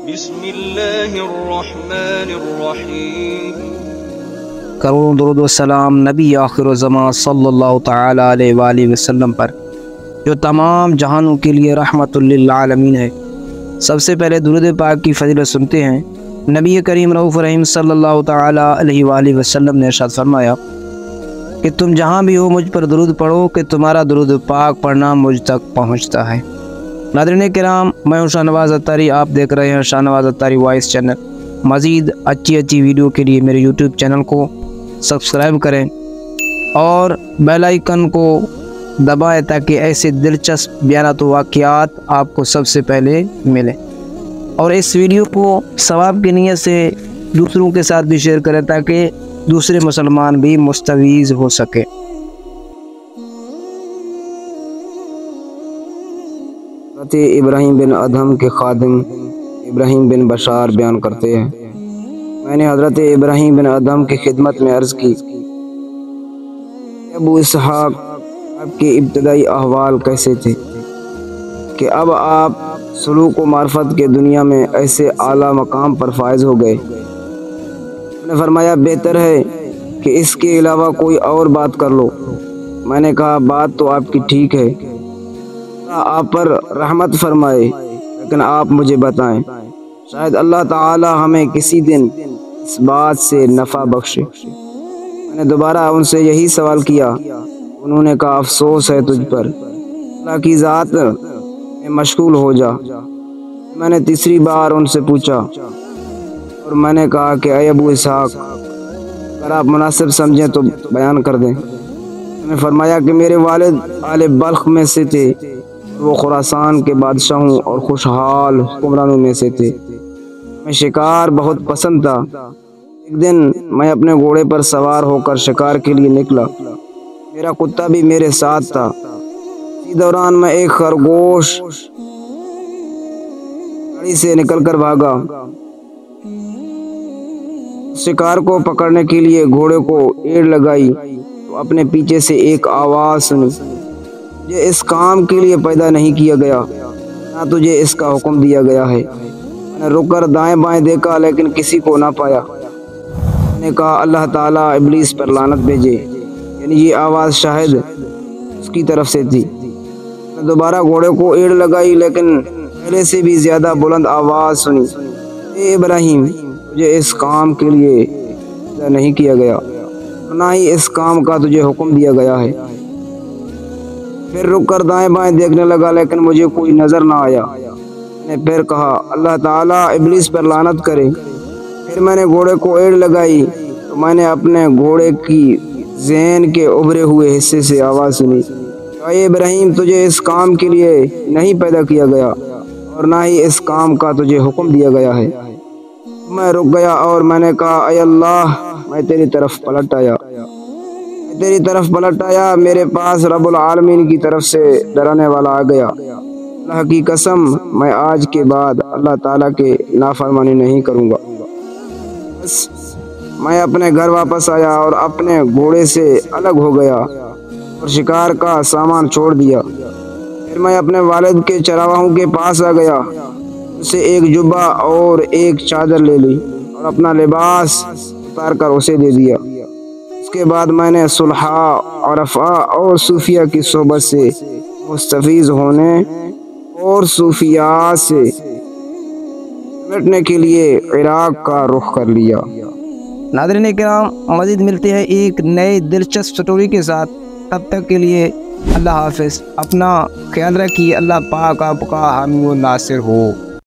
بسم اللہ الرحمن الرحیم۔ کروڑوں درود و سلام نبی آخر الزمان صلی اللہ تعالی علیہ وآلہ وسلم پر، جو تمام جہانوں کے لیے رحمت للعالمین ہے۔ سب سے پہلے درود پاک کی فضیلت سنتے ہیں۔ نبی کریم رؤوف رحیم صلی اللہ تعالی علیہ وآلہ وسلم نے ارشاد فرمایا کہ تم جہاں بھی ہو مجھ پر درود پڑھو کہ تمہارا درود پاک پڑھنا مجھ تک پہنچتا ہے۔ ناظرین کرام، میں ہوں شاہ نواز اتاری، آپ دیکھ رہے ہیں شاہ نواز اتاری وائس چینل۔ مزید اچھی ویڈیو کے لیے میرے یوٹیوب چینل کو سبسکرائب کریں اور بیل آئیکن کو دبائیں تاکہ ایسے دلچسپ بیانات و واقعات آپ کو سب سے پہلے ملیں، اور اس ویڈیو کو ثواب کی نیت سے دوسروں کے ساتھ بھی شیئر کریں تاکہ دوسرے مسلمان بھی مستفید ہو سکے۔ حضرت ابراہیم بن ادہم کے خادم ابراہیم بن بشار بیان کرتے ہیں، میں نے حضرت ابراہیم بن ادہم کی خدمت میں عرض کی، ابو اسحاق، آپ کے ابتدائی احوال کیسے تھے کہ اب آپ سلوک و معرفت کے دنیا میں ایسے اعلیٰ مقام پر فائز ہو گئے؟ میں نے فرمایا بہتر ہے کہ اس کے علاوہ کوئی اور بات کر لو۔ میں نے کہا بات تو آپ کی ٹھیک ہے، آپ پر رحمت فرمائے، لیکن آپ مجھے بتائیں، شاید اللہ تعالی ہمیں کسی دن اس بات سے نفع بخشے۔ میں نے دوبارہ ان سے یہی سوال کیا، انہوں نے کہا افسوس ہے تجھ پر، اللہ کی ذات میں مشغول ہو جا۔ میں نے تیسری بار ان سے پوچھا اور میں نے کہا کہ اے ابو اسحاق، اگر آپ مناسب سمجھیں تو بیان کر دیں۔ میں نے فرمایا کہ میرے والد آل بلخ میں سے تھے، وہ خراسان کے بادشاہوں اور خوشحال حکمرانوں میں سے تھے۔ میں شکار بہت پسند تھا۔ ایک دن میں اپنے گھوڑے پر سوار ہو کر شکار کے لیے نکلا، میرا کتا بھی میرے ساتھ تھا۔ اسی دوران میں ایک خرگوش گاڑی سے نکل کر بھاگا۔ شکار کو پکڑنے کے لیے گھوڑے کو ایڑ لگائی تو اپنے پیچھے سے ایک آواز سنی، تجھے اس کام کے لیے پیدا نہیں کیا گیا، نہ تجھے اس کا حکم دیا گیا ہے۔ میں نے رک کر دائیں بائیں دیکھا لیکن کسی کو نہ پایا۔ میں نے کہا اللہ تعالیٰ ابلیس پر لعنت بھیجے، یعنی یہ آواز شاید اس کی طرف سے تھی۔ میں نے دوبارہ گھوڑے کو ایڑ لگائی لیکن پہلے سے بھی زیادہ بلند آواز سنی، اے ابراہیم، تجھے اس کام کے لیے پیدا نہیں کیا گیا، نہ ہی اس کام کا تجھے حکم دیا گیا ہے۔ پھر رک کر دائیں بائیں دیکھنے لگا لیکن مجھے کوئی نظر نہ آیا۔ میں نے پھر کہا اللہ تعالیٰ ابلیس پر لعنت کرے۔ پھر میں نے گھوڑے کو ایڑ لگائی تو میں نے اپنے گھوڑے کی ذہن کے ابھرے ہوئے حصے سے آواز سنی، اے ابراہیم، تجھے اس کام کے لیے نہیں پیدا کیا گیا اور نہ ہی اس کام کا تجھے حکم دیا گیا ہے۔ میں رک گیا اور میں نے کہا اے اللہ، میں تیری طرف پلٹ آیا، میرے پاس رب العالمین کی طرف سے ڈرانے والا آ گیا۔ اللہ کی قسم، میں آج کے بعد اللہ تعالیٰ کے نافرمانی نہیں کروں گا۔ بس میں اپنے گھر واپس آیا اور اپنے گھوڑے سے الگ ہو گیا اور شکار کا سامان چھوڑ دیا۔ پھر میں اپنے والد کے چراواہوں کے پاس آ گیا، اسے ایک جبہ اور ایک چادر لے لی اور اپنا لباس اتار کر اسے دے دیا۔ اس کے بعد میں نے صلحاء، عرفاء اور صوفیہ کی صحبت سے مستفیض ہونے اور صوفیاء سے مٹنے کے لیے عراق کا رخ کر لیا۔ ناظرین کرام، مزید ملتے ہیں ایک نئے دلچسپ سٹوری کے ساتھ، تب تک کے لیے اللہ حافظ، اپنا خیال رکھیے، اللہ پاک آپ کا حامی و ناصر ہو۔